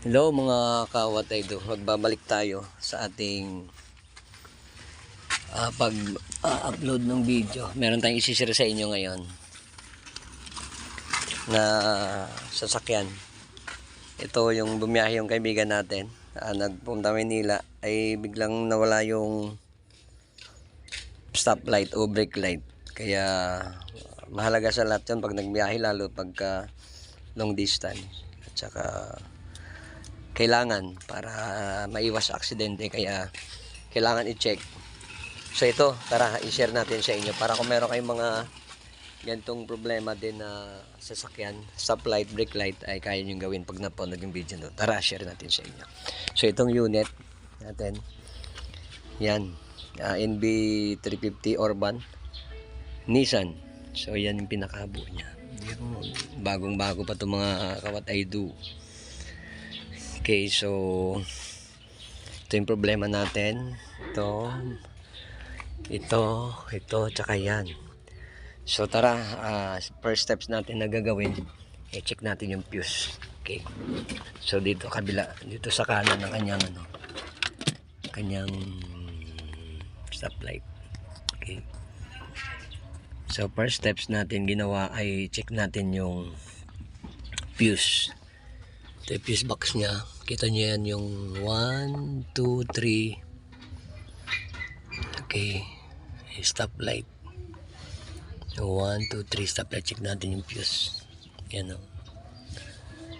Hello mga kawataydo, magbabalik tayo sa ating pag-upload ng video. Meron tayong isishare sa inyo ngayon na sasakyan. Ito yung bumiyahe yung kaibigan natin, nagpunta Manila, ay biglang nawala yung stoplight o brake light. Kaya mahalaga sa lahat yun pag nagbiyahe, lalo pagka long distance. At saka kailangan para maiwas aksidente, kaya kailangan i-check. So ito, tara i-share natin sa inyo para kung meron kayong mga ganitong problema din na sasakyan, stoplight, brake light, ay kaya nyo gawin pag napanood yung video no. Tara, share natin sa inyo. So itong unit natin, yan, NB350 Urban Nissan. So yan yung pinakabuo niya. Bagong bago pa itong mga kawataydo. Okay, so ito yung problema natin. Ito, tsaka yan. So tara, first steps natin na gagawin, i-check natin yung fuse. Okay. So dito kabila, dito sa kanan ng kanyang stoplight. Okay. So first steps natin ginawa ay check natin yung fuse. Ito yung fuse box niya. Kita nyo yan yung 1, 2, 3. Okay. Stoplight. So 1, 2, 3 stoplight. Check natin yung fuse. Yan o.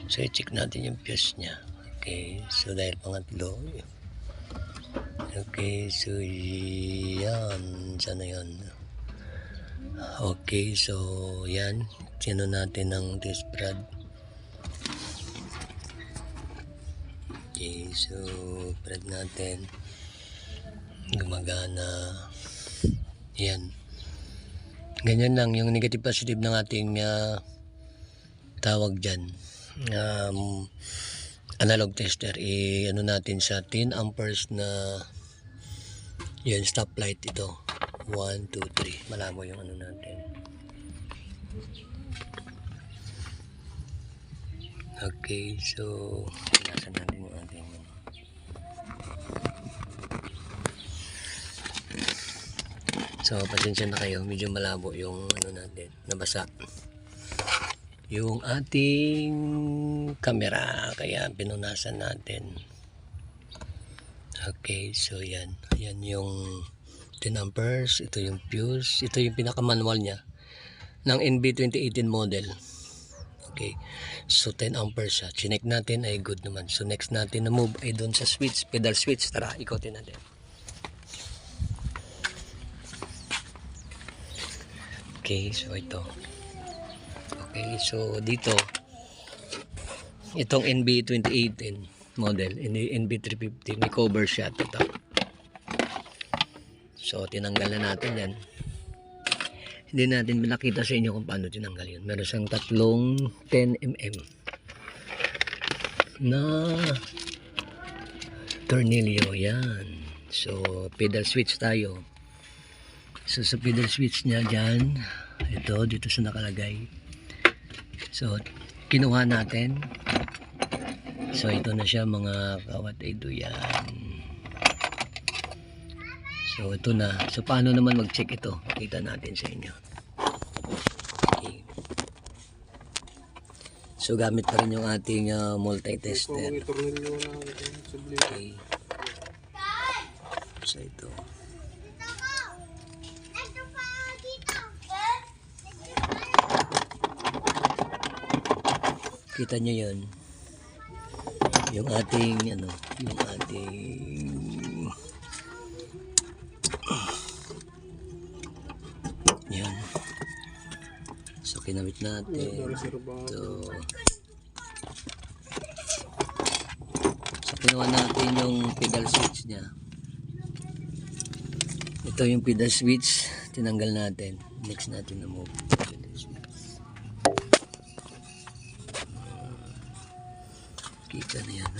So i-check natin yung fuse niya. Okay. So dahil pangatlo. Okay. So yan. Sana yan. Okay. So yan. Sino natin ng test prod. Okay, so prod natin gumagana. Yan, ganyan lang yung negative positive ng ating tawag dyan, analog tester. Ano natin sa 10 amperes na yan, stoplight. Ito 1, 2, 3, malabo yung ano natin. Okay, so nasan natin yung ating so pasensya na kayo, medyo malabo yung ano natin, nabasa yung ating camera, kaya pinunasan natin. Okay, so yan yung 10 amperes. Ito yung fuse, ito yung pinaka manual nya ng NB 2018 model. Okay, so 10 amperes siya. Chinek natin ay good naman. So next natin na move ay doon sa switch, pedal switch. Tara, ikotin natin. Okay, so ito. Okay, so dito itong NB 2018 model, NB 350, may cover siya ito. So tinanggal na natin yan. Hindi natin pinakita sa inyo kung paano tinanggal yun. Meron siyang tatlong 10mm na tornilyo. Yan. So pedal switch tayo. So sa pedal switch niya dyan, ito dito sa nakalagay. So kinuha natin. So ito na siya mga kawataydo. Yan. So ito na. So paano naman mag-check ito? Pakita natin sa inyo. Okay. So gamit pa rin yung ating multi-tester. Okay. So ito. Kita nyo yun. Yung ating yung ating yan. So kinamit natin ito. So kinuha natin yung pedal switch nya. Ito yung pedal switch, tinanggal natin. Next natin na move pedal switch. Kita na yan.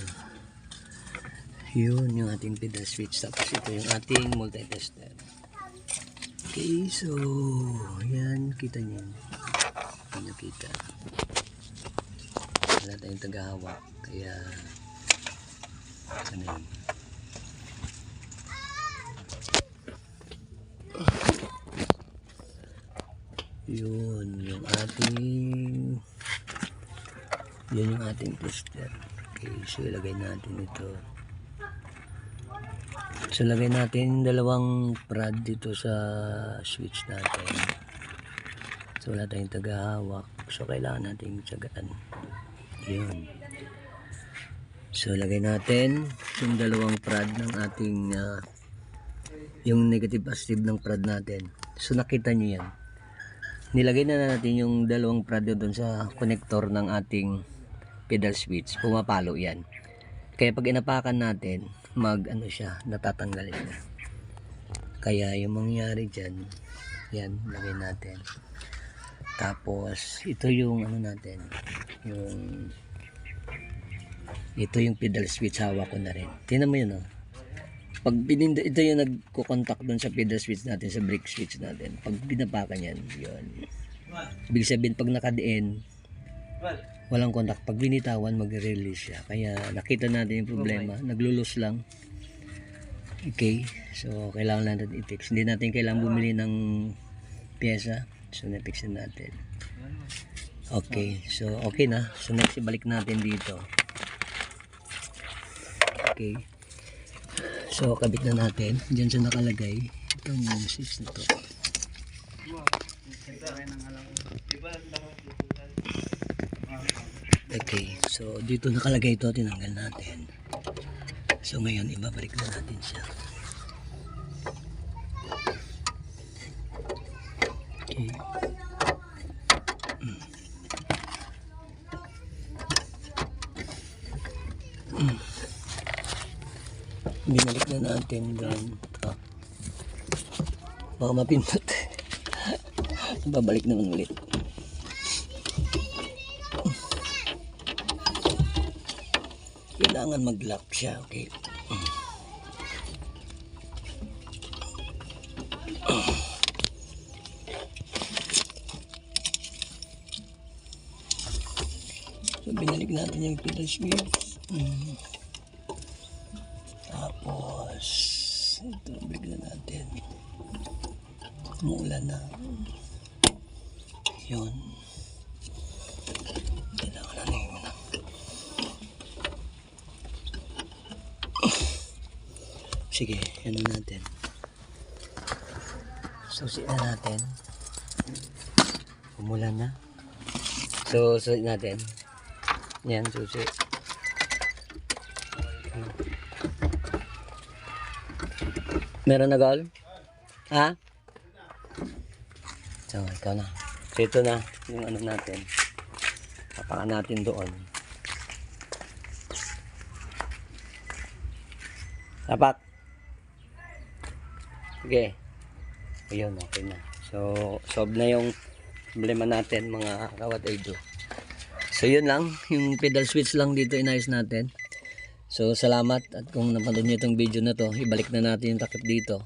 Yun yung ating pedal switch. Tapos ito yung ating multi-tester. Okay, so yan, kita nyo. Hindi nakita. Wala tayong tagahawak, kaya Ano yun? Yun yung ating tester. Okay, so ilagay natin ito. So lagay natin dalawang prad dito sa switch natin. So wala tayong tagahawak. So kailangan natin tsagaan. Yun. So lagay natin yung dalawang prad ng ating yung negative positive ng prad natin. So nakita nyo yan. Nilagay na natin yung dalawang prad doon sa connector ng ating pedal switch. Pumapalo yan. Kaya pag inapakan natin, ano siya, natatanggal siya. Kaya yung mangyari dyan, yan, lagay natin. Tapos, ito yung ano natin, ito yung pedal switch, hawak ko na rin. Tingnan mo yun, oh. Pag ito yung nagko-contact doon sa pedal switch natin, sa brake switch natin. Pag binapakan yan, yun. Ibig sabihin, pag nakadiin, walang contact. Pag binitawan, mag-release siya. Kaya nakita natin yung problema. Naglulus lang. Okay. So, kailangan natin i-fix. Hindi natin kailangan bumili ng pyesa. So, na-fixin natin. Okay. So, okay na. So, next, ibalik natin dito. Okay. So, kabit na natin. Diyan siya nakalagay. Itong switch na to. Okay. So, dito nakalagay ito. Tinanggal natin. So, ngayon, ibabalik na natin siya. Okay. Binalik na natin doon. Baka mapindot. Babalik naman ulit. Kailangan mag-lock siya. Okay. So, binalik natin yung pedal switch. Tapos, ito, bigla natin. Umuulan na. Yun. Kailangan na yun. Sige, yan natin. Susi na natin. Umulan na. So, susi natin. Yan, susi. Meron na gol? Ha? So, ikaw na. So, ito na yung ano natin. Papakan natin doon. Tapak. Sige. Ayun, okay na. So, solve na yung problema natin, mga kawat aido. So, yun lang. Yung pedal switch lang dito inayos natin. So, salamat. At kung napanood nyo itong video na to, ibalik na natin yung takip dito.